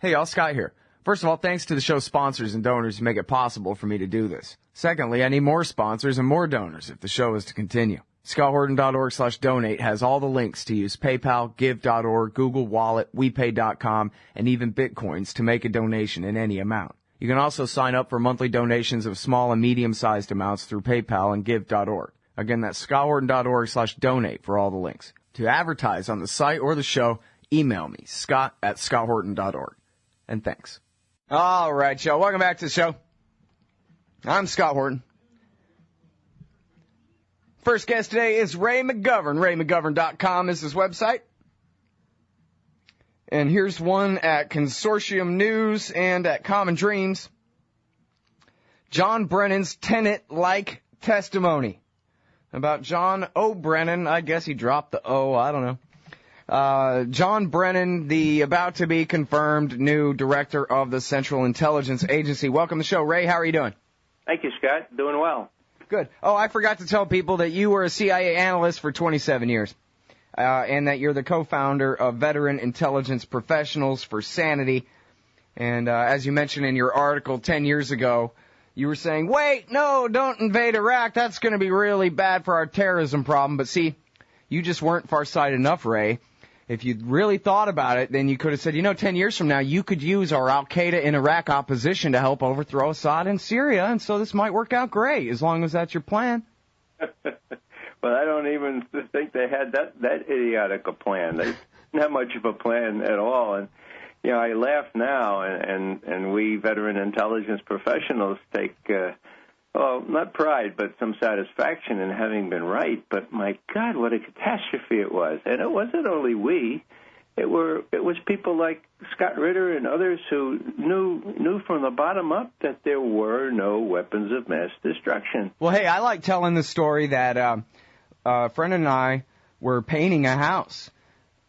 Hey y'all, Scott here. First of all, thanks to the show's sponsors and donors who make it possible for me to do this. Secondly, I need more sponsors and more donors if the show is to continue. ScottHorton.org/donate has all the links to use PayPal, Give.org, Google Wallet, WePay.com, and even Bitcoins to make a donation in any amount. You can also sign up for monthly donations of small and medium-sized amounts through PayPal and Give.org. Again, that's ScottHorton.org/donate for all the links. To advertise on the site or the show, email me, Scott@ScottHorton.org. And thanks. All right, y'all. Welcome back to the show. I'm Scott Horton. First guest today is Ray McGovern. RayMcGovern.com is his website. And here's one at Consortium News and at Common Dreams. John Brennan's Tenet-Like Testimony. About John O. Brennan. I guess he dropped the O. I don't know. John Brennan, the about-to-be confirmed new director of the Central Intelligence Agency. Welcome to the show. Ray, how are you doing? Thank you, Scott. Doing well. Good. Oh, I forgot to tell people that you were a CIA analyst for 27 years, and that you're the co-founder of Veteran Intelligence Professionals for Sanity. And as you mentioned in your article 10 years ago, you were saying, wait, no, don't invade Iraq. That's going to be really bad for our terrorism problem. But see, you just weren't farsighted enough, Ray. If you'd really thought about it, then you could have said, 10 years from now, you could use our Al-Qaeda in Iraq opposition to help overthrow Assad in Syria, and so this might work out great, as long as that's your plan. Well, I don't even think they had that idiotic a plan. They didn't have much of a plan at all. And, I laugh now, and we veteran intelligence professionals take not pride, but some satisfaction in having been right. But my God, what a catastrophe it was! And it wasn't only we; it was people like Scott Ritter and others who knew from the bottom up that there were no weapons of mass destruction. Well, hey, I like telling the story that a friend and I were painting a house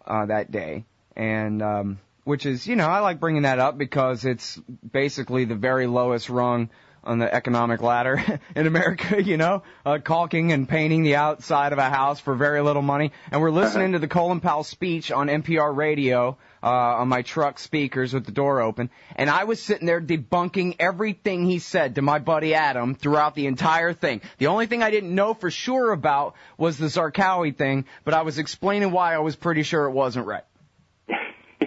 that day, and which is, I like bringing that up because it's basically the very lowest rung on the economic ladder in America, caulking and painting the outside of a house for very little money. And we're listening to the Colin Powell speech on NPR radio on my truck speakers with the door open. And I was sitting there debunking everything he said to my buddy Adam throughout the entire thing. The only thing I didn't know for sure about was the Zarqawi thing, but I was explaining why I was pretty sure it wasn't right.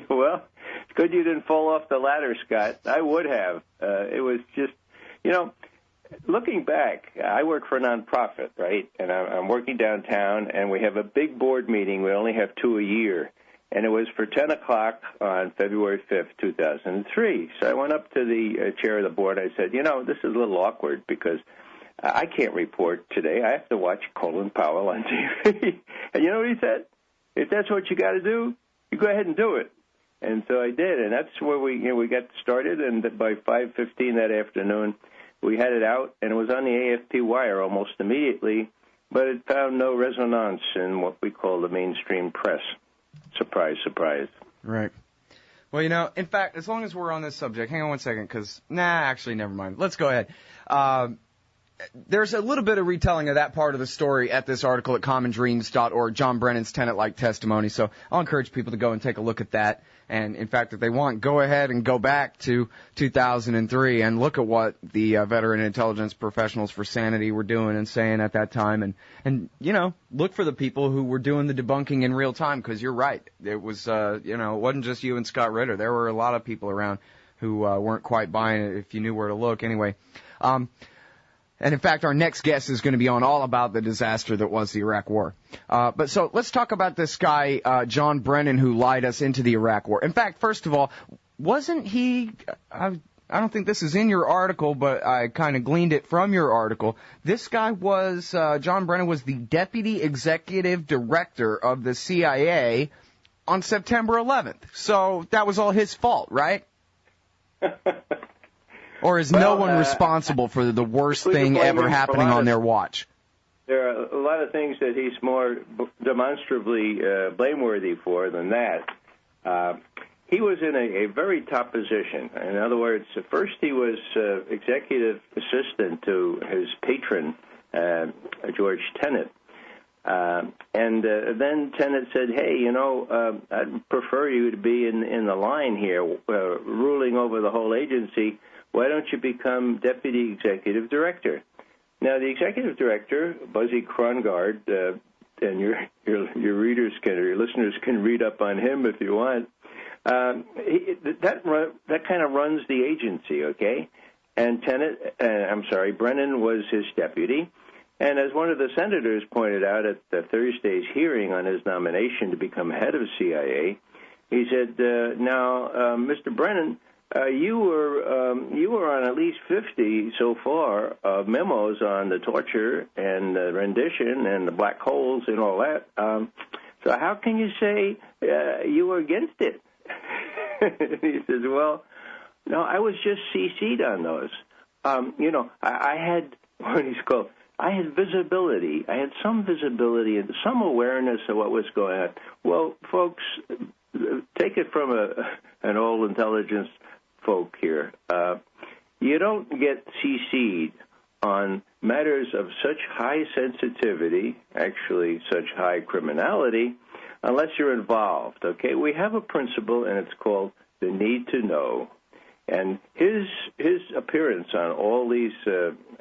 Well, it's good you didn't fall off the ladder, Scott. I would have. It was just... looking back, I work for a nonprofit, right? And I'm working downtown, and we have a big board meeting. We only have 2 a year. And it was for 10 o'clock on February 5th, 2003. So I went up to the chair of the board. I said, this is a little awkward because I can't report today. I have to watch Colin Powell on TV. And you know what he said? If that's what you got to do, you go ahead and do it. And so I did, and that's where we got started. And by 5:15 that afternoon, we had it out, and it was on the AFP wire almost immediately, but it found no resonance in what we call the mainstream press. Surprise, surprise. Right. Well, in fact, as long as we're on this subject, hang on one second, because, actually, never mind. Let's go ahead. There's a little bit of retelling of that part of the story at this article at commondreams.org, John Brennan's Tenet-Like Testimony. So I'll encourage people to go and take a look at that. And, in fact, if they want, go ahead and go back to 2003 and look at what the veteran intelligence professionals for Sanity were doing and saying at that time. And look for the people who were doing the debunking in real time, because you're right. It was, it wasn't just you and Scott Ritter. There were a lot of people around who weren't quite buying it if you knew where to look. Anyway, and, in fact, our next guest is going to be on all about the disaster that was the Iraq War. But so let's talk about this guy, John Brennan, who lied us into the Iraq War. In fact, first of all, wasn't he I don't think this is in your article, but I kind of gleaned it from your article. This guy was, John Brennan was the deputy executive director of the CIA on September 11th. So that was all his fault, right? Or is no one responsible for the worst thing ever happening on their watch? There are a lot of things that he's more demonstrably blameworthy for than that. He was in a very top position. In other words, first he was executive assistant to his patron, George Tenet. Then Tenet said, hey, I'd prefer you to be in the line here, ruling over the whole agency. Why don't you become Deputy Executive Director? Now, the Executive Director, Buzzy Krongard, and your readers your listeners can read up on him if you want. That kind of runs the agency, okay? And Brennan was his deputy. And as one of the senators pointed out at Thursday's hearing on his nomination to become head of CIA, he said, Mr. Brennan, you were on at least 50 so far of memos on the torture and the rendition and the black holes and all that. So how can you say you were against it? He says, well, no, I was just CC'd on those. I had what he's called. I had visibility. I had some visibility and some awareness of what was going on. Well, folks, take it from an old intelligence folk here. You don't get CC'd on matters of such high sensitivity, actually such high criminality, unless you're involved, okay? We have a principle, and it's called the need to know. And his appearance on all these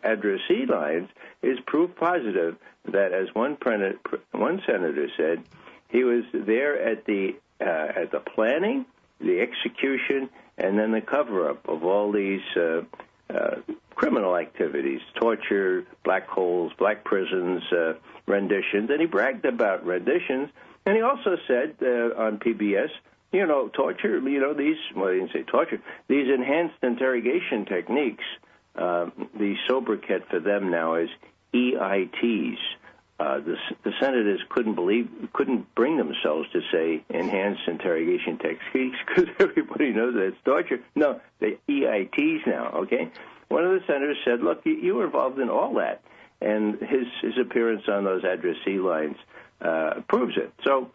addressee lines is proof positive that, as one senator said, he was there at the planning, the execution, and then the cover-up of all these criminal activities, torture, black holes, black prisons, renditions. And he bragged about renditions. And he also said on PBS, torture, he didn't say torture, these enhanced interrogation techniques, the sobriquet for them now is EITs. The senators couldn't bring themselves to say enhanced interrogation techniques because everybody knows that it's torture. No, the EITs now, okay? One of the senators said, look, you were involved in all that. And his appearance on those addressee lines proves it. So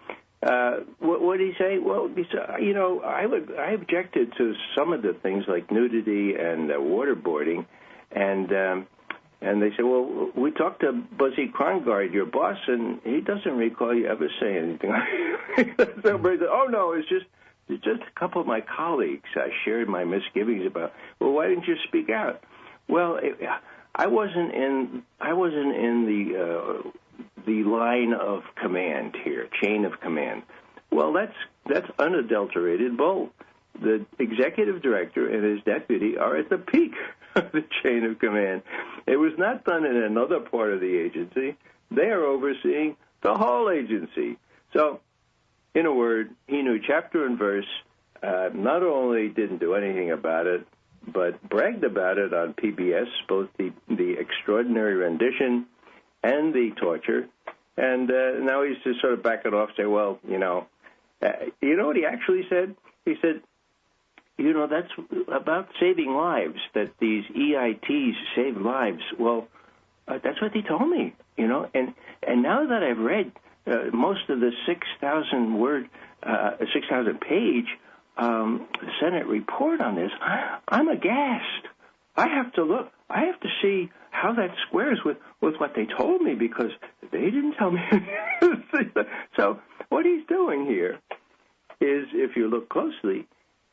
what did he say? Well, he said, I objected to some of the things like nudity and waterboarding, and they said, well, we talked to Buzzy Krongard, your boss, and he doesn't recall you ever saying anything. Somebody said, oh no, it's just a couple of my colleagues I shared my misgivings about. Well, why didn't you speak out? Well, I wasn't in the line of command here, chain of command. Well, that's unadulterated bull. The executive director and his deputy are at the peak of the chain of command. It was not done in another part of the agency. They are overseeing the whole agency. So, in a word, he knew chapter and verse, not only didn't do anything about it, but bragged about it on PBS, both the extraordinary rendition and the torture. And now he's just sort of backing off, saying, well, you know what he actually said? He said, that's about saving lives, that these EITs save lives. Well, that's what they told me, And now that I've read most of the 6,000-page Senate report on this, I'm aghast. I have to look. I have to see how that squares with what they told me, because they didn't tell me. So what he's doing here is, if you look closely,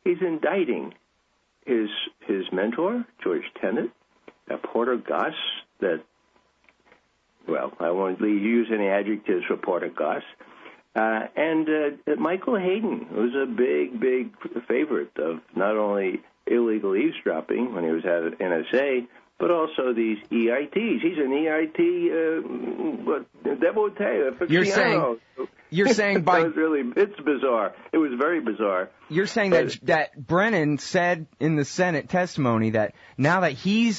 he's indicting his mentor, George Tenet, Porter Goss, I won't use any adjectives for Porter Goss, and Michael Hayden, who's a big favorite of not only illegal eavesdropping when he was at NSA, but also these EITs. He's an EIT devotee, aficionado. You're saying by it's bizarre. It was very bizarre. You're saying that Brennan said in the Senate testimony that now that he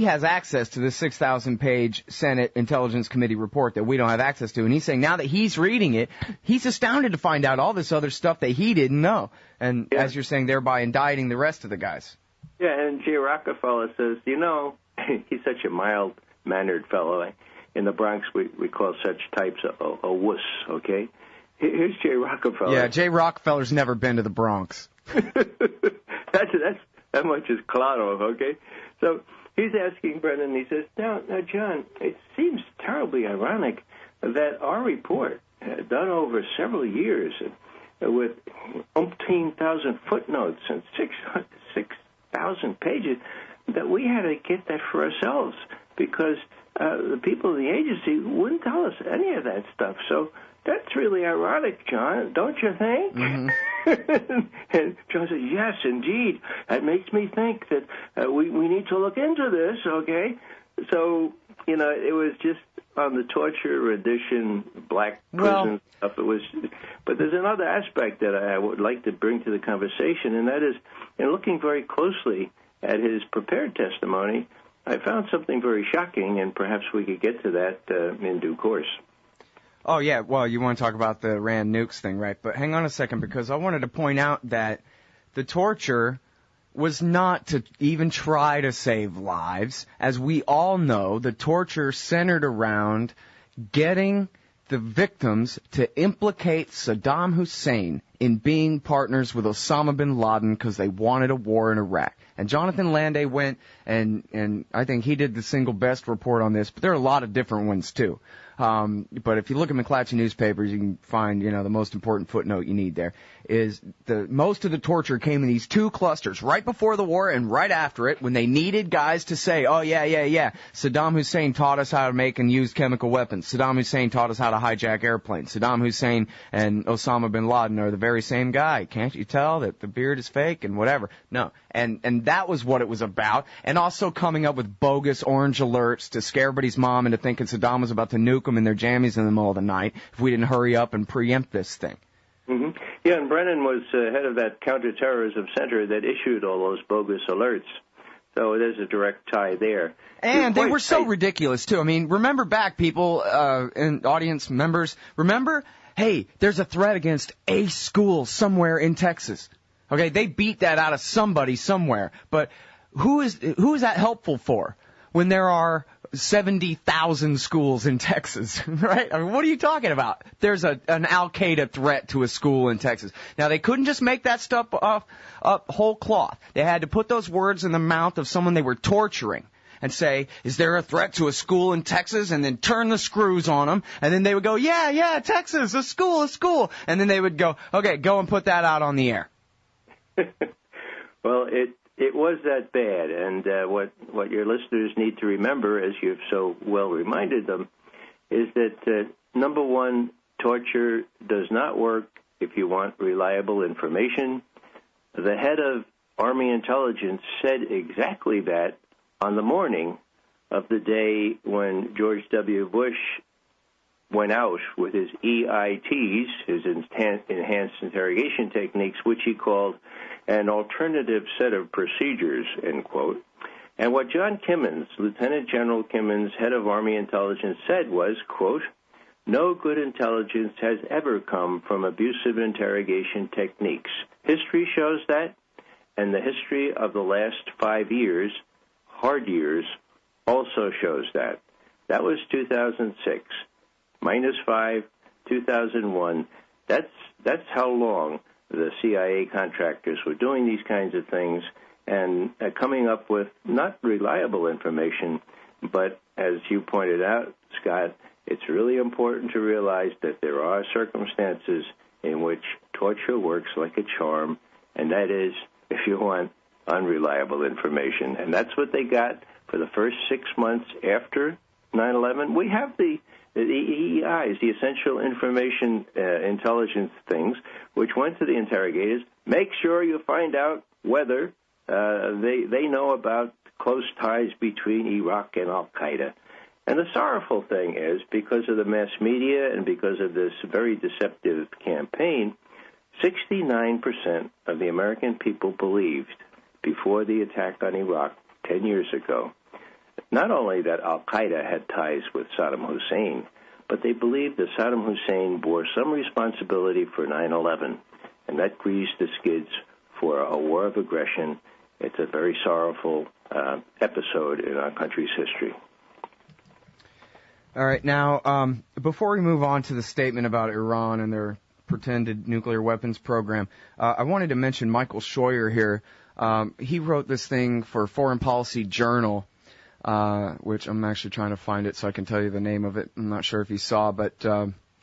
has access to the 6,000-page Senate Intelligence Committee report that we don't have access to, and he's saying now that he's reading it, he's astounded to find out all this other stuff that he didn't know, and as you're saying, thereby indicting the rest of the guys. Yeah, and Jay Rockefeller says, he's such a mild-mannered fellow. In the Bronx, we call such types a wuss, okay? Here's Jay Rockefeller. Yeah, Jay Rockefeller's never been to the Bronx. That much is Klonov, okay? So he's asking Brennan, he says, now, John, it seems terribly ironic that our report, done over several years, with umpteen thousand footnotes and 6,000 pages, that we had to get that for ourselves because the people in the agency wouldn't tell us any of that stuff. So that's really ironic, John, don't you think? Mm-hmm. And John said, yes, indeed. That makes me think that we need to look into this, okay? So, it was just on the torture, rendition, black prison stuff. It was, but there's another aspect that I would like to bring to the conversation, and that is, in looking very closely at his prepared testimony, I found something very shocking, and perhaps we could get to that in due course. Oh, yeah. Well, you want to talk about the Rand nukes thing, right? But hang on a second, because I wanted to point out that the torture was not to even try to save lives. As we all know, the torture centered around getting the victims to implicate Saddam Hussein in being partners with Osama bin Laden because they wanted a war in Iraq. And Jonathan Landay went, and I think he did the single best report on this, but there are a lot of different ones, too. But if you look at McClatchy newspapers, you can find, the most important footnote you need there is most of the torture came in these two clusters, right before the war and right after it, when they needed guys to say, oh, yeah, Saddam Hussein taught us how to make and use chemical weapons. Saddam Hussein taught us how to hijack airplanes. Saddam Hussein and Osama bin Laden are the very same guy. Can't you tell that the beard is fake and whatever? No. And that was what it was about. And also coming up with bogus orange alerts to scare everybody's mom into thinking Saddam was about to nuke them in their jammies in the middle of the night if we didn't hurry up and preempt this thing. Mm-hmm. Yeah, and Brennan was head of that counterterrorism center that issued all those bogus alerts. So there's a direct tie there. And they were so ridiculous, too. I mean, remember back, people and audience members, remember, hey, there's a threat against a school somewhere in Texas. Okay, they beat that out of somebody somewhere. But who is that helpful for when there are 70,000 schools in Texas, right? I mean, what are you talking about? There's an Al-Qaeda threat to a school in Texas. Now, they couldn't just make that stuff up whole cloth. They had to put those words in the mouth of someone they were torturing and say, is there a threat to a school in Texas? And then turn the screws on them. And then they would go, yeah, Texas, a school. And then they would go, okay, go and put that out on the air. Well, it was that bad, and what your listeners need to remember, as you've so well reminded them, is that, number one, torture does not work if you want reliable information. The head of Army Intelligence said exactly that on the morning of the day when George W. Bush went out with his EITs, his enhanced interrogation techniques, which he called an alternative set of procedures, end quote. And what John Kimmons, Lieutenant General Kimmons, head of Army Intelligence, said was, quote, no good intelligence has ever come from abusive interrogation techniques. History shows that, and the history of the last 5 years, hard years, also shows that. That was 2006. -5, 2001. That's how long the CIA contractors were doing these kinds of things and coming up with not reliable information, but as you pointed out, Scott, it's really important to realize that there are circumstances in which torture works like a charm, and that is, if you want, unreliable information. And that's what they got for the first 6 months after 9/11. We have the EIs, the Essential Information Intelligence things, which went to the interrogators. Make sure you find out whether they know about close ties between Iraq and Al-Qaeda. And the sorrowful thing is, because of the mass media and because of this very deceptive campaign, 69% of the American people believed before the attack on Iraq 10 years ago not only that Al-Qaeda had ties with Saddam Hussein, but they believed that Saddam Hussein bore some responsibility for 9/11, and that greased the skids for a war of aggression. It's a very sorrowful episode in our country's history. All right, now, before we move on to the statement about Iran and their pretended nuclear weapons program, I wanted to mention Michael Scheuer here. He wrote this thing for Foreign Policy Journal which I'm actually trying to find it so I can tell you the name of it. I'm not sure if you saw, but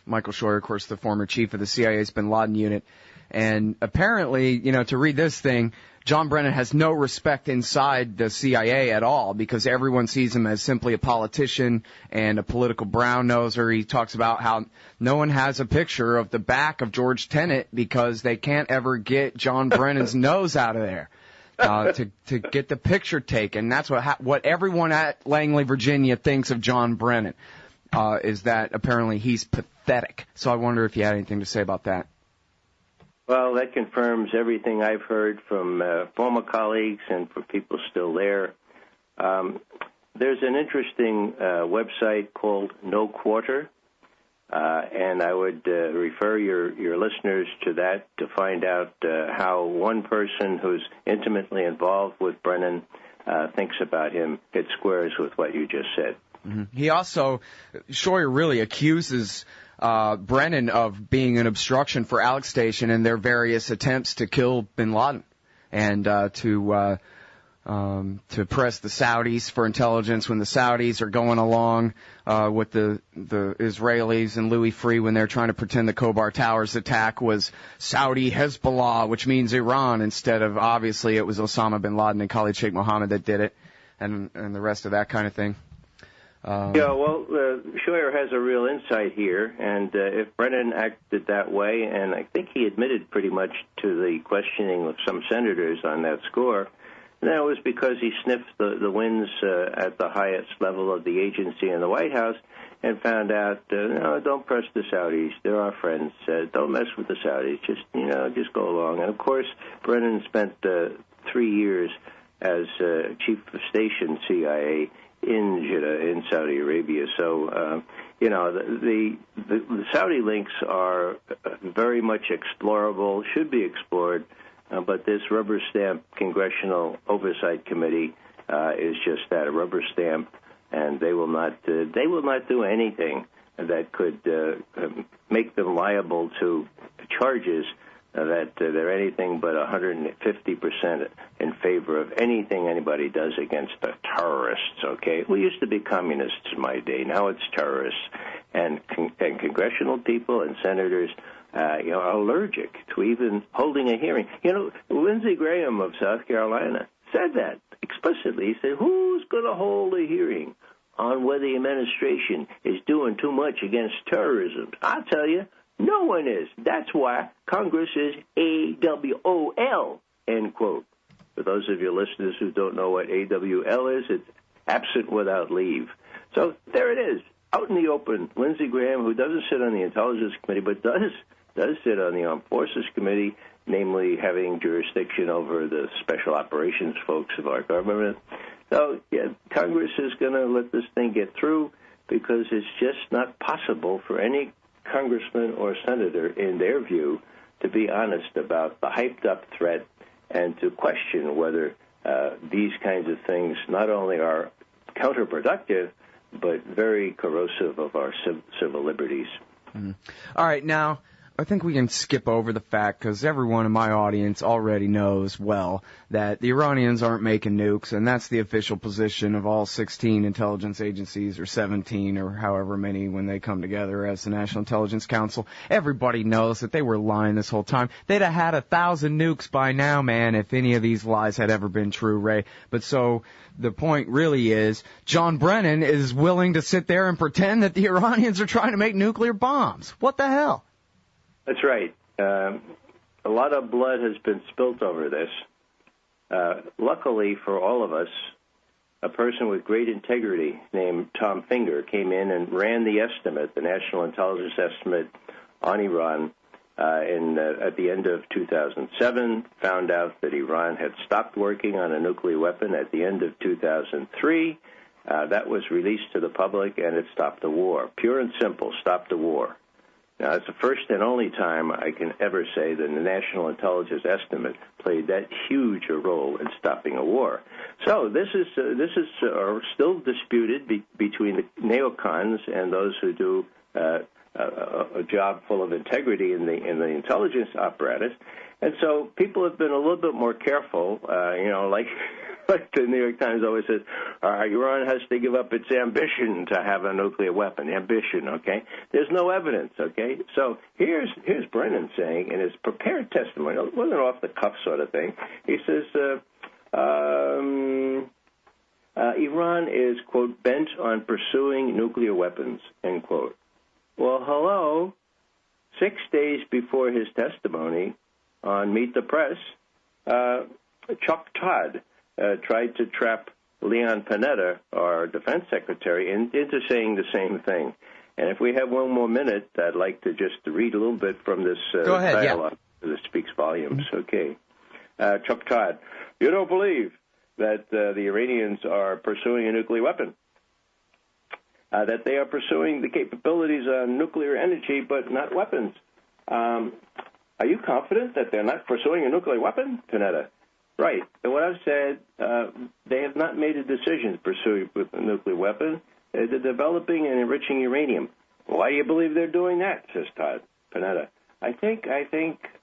Michael Scheuer, of course, the former chief of the CIA's bin Laden unit. And apparently, to read this thing, John Brennan has no respect inside the CIA at all because everyone sees him as simply a politician and a political brown-noser. He talks about how no one has a picture of the back of George Tenet because they can't ever get John Brennan's nose out of there to get the picture taken. That's what everyone at Langley, Virginia thinks of John Brennan, is that apparently he's pathetic. So I wonder if you had anything to say about that. Well, that confirms everything I've heard from former colleagues and from people still there. There's an interesting website called No Quarter, and I would refer your listeners to that to find out how one person who's intimately involved with Brennan thinks about him. It squares with what you just said. Mm-hmm. He also, Scheuer really accuses Brennan of being an obstruction for Alex Station and their various attempts to kill bin Laden and to press the Saudis for intelligence when the Saudis are going along with the Israelis and Louis Freeh when they're trying to pretend the Khobar Towers attack was Saudi Hezbollah, which means Iran, instead of obviously it was Osama bin Laden and Khalid Sheikh Mohammed that did it, and the rest of that kind of thing. Scheuer has a real insight here, and if Brennan acted that way, and I think he admitted pretty much to the questioning of some senators on that score, that was because he sniffed the winds at the highest level of the agency in the White House and found out, no, don't press the Saudis. They're our friends. Don't mess with the Saudis. Just go along. And, of course, Brennan spent 3 years as chief of station CIA in Jeddah, in Saudi Arabia. So, the Saudi links are very much explorable, should be explored, but this rubber stamp Congressional Oversight Committee is just that, a rubber stamp, and they will not do anything that could make them liable to charges that they're anything but 150% in favor of anything anybody does against the terrorists, okay? We used to be communists in my day. Now it's terrorists. And congressional people and senators are allergic to even holding a hearing. Lindsey Graham of South Carolina said that explicitly. He said, who's going to hold a hearing on whether the administration is doing too much against terrorism? I'll tell you, no one is. That's why Congress is AWOL, end quote. For those of your listeners who don't know what AWL is, it's absent without leave. So there it is, out in the open. Lindsey Graham, who doesn't sit on the Intelligence Committee, but does sit on the Armed Forces Committee, namely having jurisdiction over the special operations folks of our government. So, yeah, Congress is going to let this thing get through because it's just not possible for any congressman or senator, in their view, to be honest about the hyped-up threat and to question whether these kinds of things not only are counterproductive, but very corrosive of our civil liberties. Mm-hmm. All right, now, I think we can skip over the fact, because everyone in my audience already knows well that the Iranians aren't making nukes, and that's the official position of all 16 intelligence agencies, or 17, or however many when they come together as the National Intelligence Council. Everybody knows that they were lying this whole time. They'd have had 1,000 nukes by now, man, if any of these lies had ever been true, Ray. But so the point really is John Brennan is willing to sit there and pretend that the Iranians are trying to make nuclear bombs. What the hell? That's right. A lot of blood has been spilt over this. Luckily for all of us, a person with great integrity named Tom Finger came in and ran the estimate, the national intelligence estimate on Iran at the end of 2007, found out that Iran had stopped working on a nuclear weapon at the end of 2003. That was released to the public, and it stopped the war. Pure and simple, stopped the war. Now, it's the first and only time I can ever say that the National Intelligence Estimate played that huge a role in stopping a war. So this is still disputed between the neocons and those who do a job full of integrity in the intelligence apparatus. And so people have been a little bit more careful, like Like the New York Times always says, Iran has to give up its ambition to have a nuclear weapon. Ambition, okay? There's no evidence, okay? So here's Brennan saying in his prepared testimony, it wasn't off-the-cuff sort of thing. He says, Iran is, quote, bent on pursuing nuclear weapons, end quote. Well, hello. 6 days before his testimony on Meet the Press, Chuck Todd tried to trap Leon Panetta, our defense secretary, into saying the same thing. And if we have one more minute, I'd like to just read a little bit from this dialogue that speaks volumes. Okay. Chuck Todd, you don't believe that the Iranians are pursuing a nuclear weapon, that they are pursuing the capabilities on nuclear energy but not weapons. Are you confident that they're not pursuing a nuclear weapon, Panetta? Right. And what I've said, they have not made a decision to pursue a nuclear weapon. They're developing and enriching uranium. Why do you believe they're doing that, says Todd Panetta? I think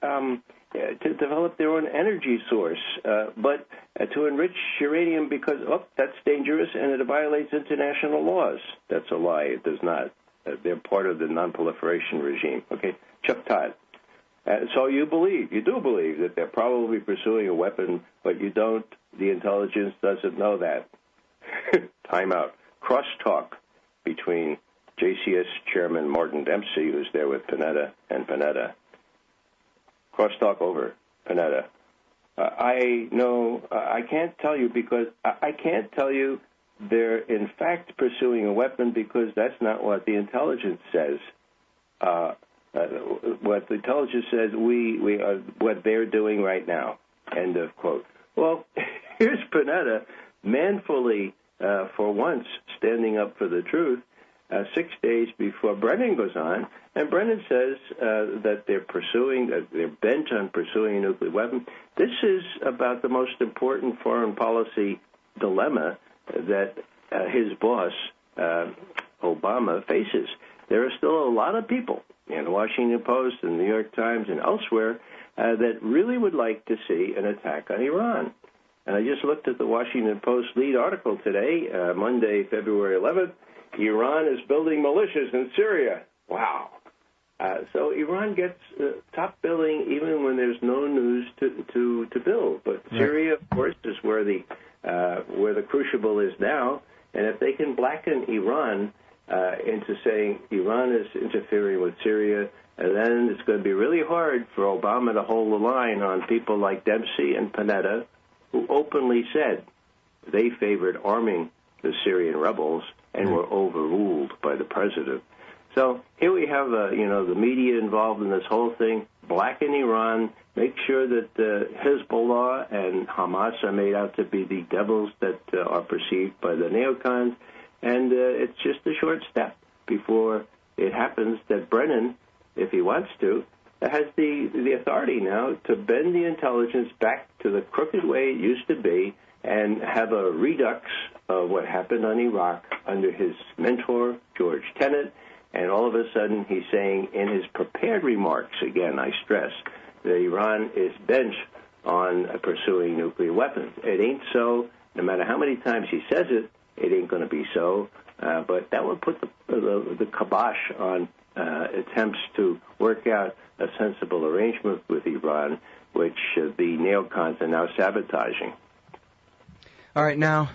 to develop their own energy source, but to enrich uranium because, that's dangerous and it violates international laws. That's a lie. It does not. They're part of the non-proliferation regime. Okay, Chuck Todd. So you do believe that they're probably pursuing a weapon, but you don't, the intelligence doesn't know that. Time out. Crosstalk between JCS Chairman Martin Dempsey, who's there with Panetta, and Panetta. Crosstalk over. Panetta. I can't tell you because I can't tell you they're in fact pursuing a weapon because that's not what the intelligence says. What the intelligence says, we are what they're doing right now. End of quote. Well, here's Panetta manfully, for once, standing up for the truth. 6 days before Brennan goes on, and Brennan says that they're bent on pursuing a nuclear weapon. This is about the most important foreign policy dilemma that his boss, Obama, faces. There are still a lot of people in the Washington Post and the New York Times and elsewhere that really would like to see an attack on Iran. And I just looked at the Washington Post lead article today, Monday, February 11th. Iran is building militias in Syria. Wow. So Iran gets top billing even when there's no news to build. But Syria, of course, is where the crucible is now. And if they can blacken Iran into saying Iran is interfering with Syria, then it's going to be really hard for Obama to hold the line on people like Dempsey and Panetta, who openly said they favored arming the Syrian rebels and were overruled by the president. So here we have, the media involved in this whole thing, blacken Iran, make sure that Hezbollah and Hamas are made out to be the devils that are perceived by the neocons, and it's just a short step before it happens that Brennan, if he wants to, has the authority now to bend the intelligence back to the crooked way it used to be and have a redux of what happened on Iraq under his mentor, George Tenet, and all of a sudden he's saying in his prepared remarks, again, I stress, that Iran is bent on pursuing nuclear weapons. It ain't so. No matter how many times he says it, it ain't going to be so. But that would put the kibosh on attempts to work out a sensible arrangement with Iran, which the neocons are now sabotaging. All right, now,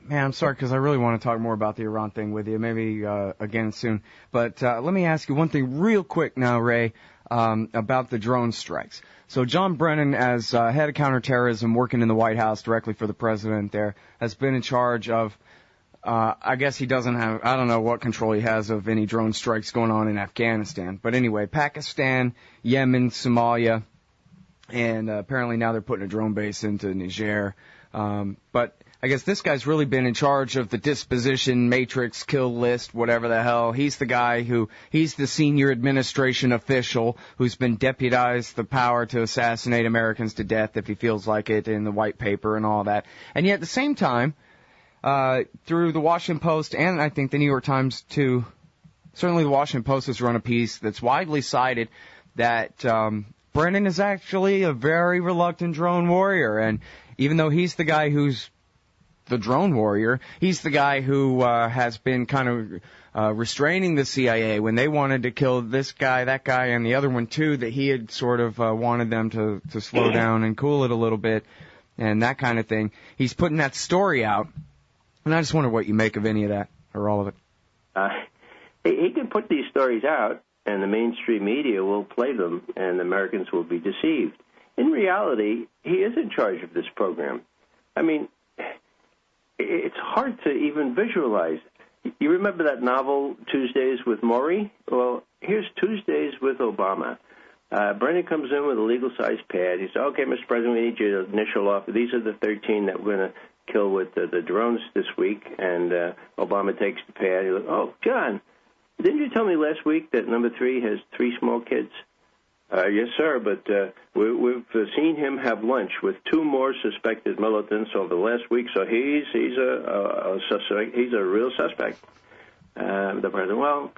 man, I'm sorry because I really want to talk more about the Iran thing with you, maybe again soon. But let me ask you one thing real quick now, Ray, about the drone strikes. So John Brennan, as head of counterterrorism working in the White House directly for the president there, has been in charge of, I guess he doesn't have, I don't know what control he has of any drone strikes going on in Afghanistan. But anyway, Pakistan, Yemen, Somalia, and apparently now they're putting a drone base into Niger. But I guess this guy's really been in charge of the disposition matrix, kill list, whatever the hell. He's the guy he's the senior administration official who's been deputized the power to assassinate Americans to death if he feels like it in the white paper and all that. And yet at the same time, through the Washington Post and I think the New York Times too, certainly the Washington Post has run a piece that's widely cited that Brennan is actually a very reluctant drone warrior. And even though he's the guy who's the drone warrior. He's the guy who has been kind of restraining the CIA when they wanted to kill this guy, that guy, and the other one too, that he had sort of wanted them to slow down and cool it a little bit and that kind of thing. He's putting that story out, and I just wonder what you make of any of that or all of it. He can put these stories out, and the mainstream media will play them, and Americans will be deceived. In reality, he is in charge of this program. I mean, it's hard to even visualize. You remember that novel, Tuesdays with Maury? Well, here's Tuesdays with Obama. Brennan comes in with a legal-sized pad. He says, okay, Mr. President, we need you to initial off. These are the 13 that we're going to kill with the drones this week. And Obama takes the pad. He goes, oh, John, didn't you tell me last week that number 3 has 3 small kids? Yes, sir, but we've seen him have lunch with 2 more suspected militants over the last week, so he's a suspect. He's a real suspect. The president, well,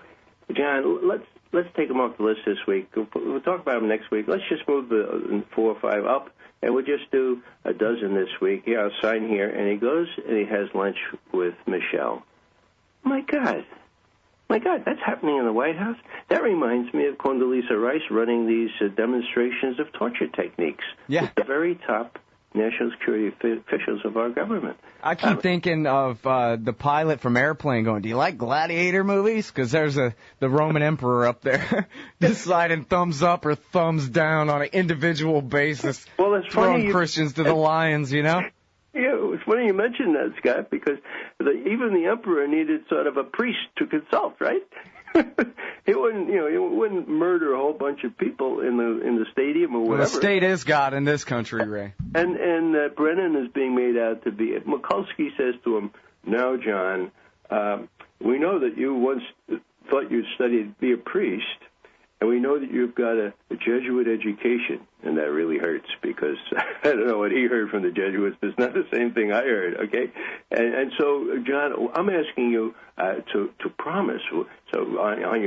John, let's take him off the list this week. We'll talk about him next week. Let's just move the 4 or 5 up, and we'll just do a dozen this week. Yeah, I'll sign here. And he goes and he has lunch with Michelle. My God, that's happening in the White House? That reminds me of Condoleezza Rice running these demonstrations of torture techniques with the very top national security officials of our government. I keep thinking of the pilot from Airplane going, do you like gladiator movies? Because there's the Roman emperor up there deciding thumbs up or thumbs down on an individual basis, well, it's throwing funny Christians to the lions, you know? Yeah, it's funny you mentioned that, Scott, because even the emperor needed sort of a priest to consult, right? He wouldn't murder a whole bunch of people in the stadium or whatever. Well, the state is God in this country, Ray. And Brennan is being made out to be it. Mikulski says to him, "Now, John, we know that you once thought you'd study to be a priest, and we know that you've got a Jesuit education." And that really hurts because I don't know what he heard from the Jesuits, but it's not the same thing I heard, okay? And so, John, I'm asking you to promise. So on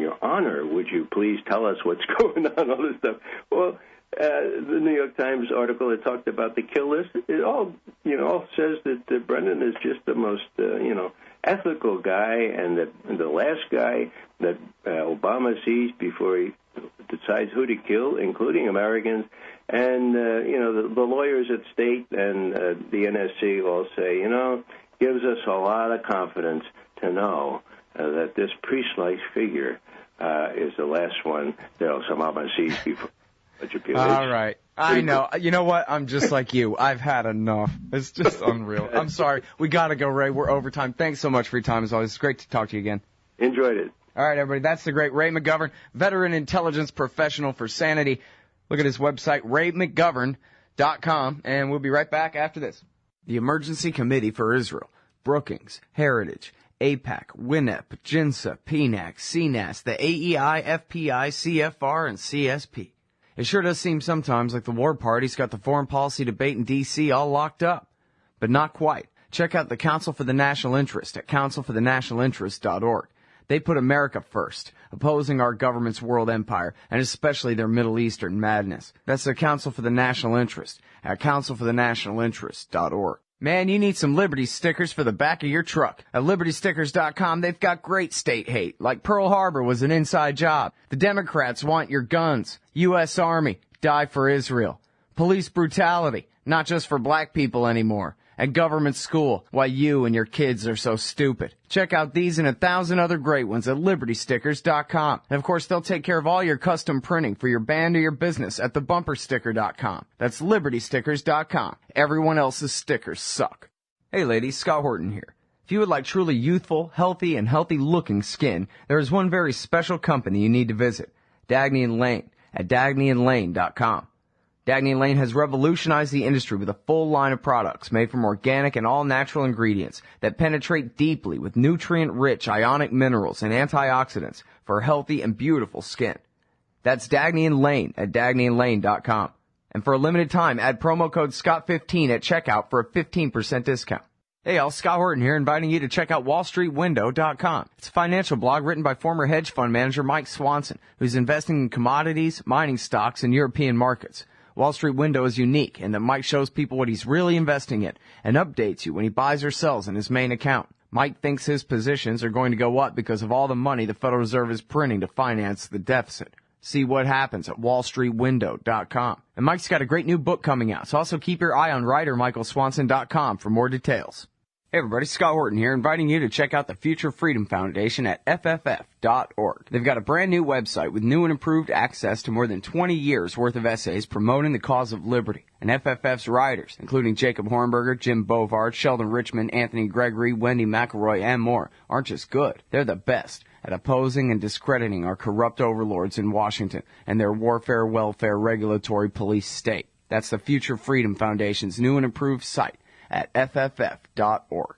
your honor, would you please tell us what's going on, all this stuff? Well, the New York Times article that talked about the kill list, it all says that Brennan is just the most, ethical guy and the last guy that Obama sees before he decides who to kill, including Americans. And, the lawyers at State and the NSC all say, gives us a lot of confidence to know that this priest-like figure is the last one that Obama sees before. All right. I know. You know what? I'm just like you. I've had enough. It's just unreal. I'm sorry. We got to go, Ray. We're over time. Thanks so much for your time, as always. It's great to talk to you again. Enjoyed it. All right, everybody. That's the great Ray McGovern, veteran intelligence professional for Sanity. Look at his website, raymcgovern.com, and we'll be right back after this. The Emergency Committee for Israel, Brookings, Heritage, AIPAC, WINEP, JINSA, PNAC, CNAS, the AEI, FPI, CFR, and CSP. It sure does seem sometimes like the war party's got the foreign policy debate in D.C. all locked up. But not quite. Check out the Council for the National Interest at councilforthenationalinterest.org. They put America first, opposing our government's world empire, and especially their Middle Eastern madness. That's the Council for the National Interest at councilforthenationalinterest.org. Man, you need some Liberty stickers for the back of your truck. At LibertyStickers.com, they've got great state hate, like Pearl Harbor was an inside job. The Democrats want your guns. U.S. Army, die for Israel. Police brutality, not just for black people anymore. And government school, why you and your kids are so stupid. Check out these and 1,000 other great ones at LibertyStickers.com. And of course, they'll take care of all your custom printing for your band or your business at TheBumperSticker.com. That's LibertyStickers.com. Everyone else's stickers suck. Hey ladies, Scott Horton here. If you would like truly youthful, healthy, and healthy-looking skin, there is one very special company you need to visit. Dagny & Lane at DagnyandLane.com. Dagny & Lane has revolutionized the industry with a full line of products made from organic and all-natural ingredients that penetrate deeply with nutrient-rich ionic minerals and antioxidants for healthy and beautiful skin. That's Dagny & Lane at DagnyandLane.com. And for a limited time, add promo code SCOTT15 at checkout for a 15% discount. Hey, all, Scott Horton here, inviting you to check out WallStreetWindow.com. It's a financial blog written by former hedge fund manager Mike Swanson, who's investing in commodities, mining stocks, and European markets. Wall Street Window is unique in that Mike shows people what he's really investing in and updates you when he buys or sells in his main account. Mike thinks his positions are going to go up because of all the money the Federal Reserve is printing to finance the deficit. See what happens at wallstreetwindow.com. And Mike's got a great new book coming out, so also keep your eye on writermichaelswanson.com for more details. Hey everybody, Scott Horton here, inviting you to check out the Future Freedom Foundation at fff.org. They've got a brand new website with new and improved access to more than 20 years worth of essays promoting the cause of liberty. And FFF's writers, including Jacob Hornberger, Jim Bovard, Sheldon Richmond, Anthony Gregory, Wendy McElroy, and more, aren't just good. They're the best at opposing and discrediting our corrupt overlords in Washington and their warfare, welfare, regulatory police state. That's the Future Freedom Foundation's new and improved site at fff.org.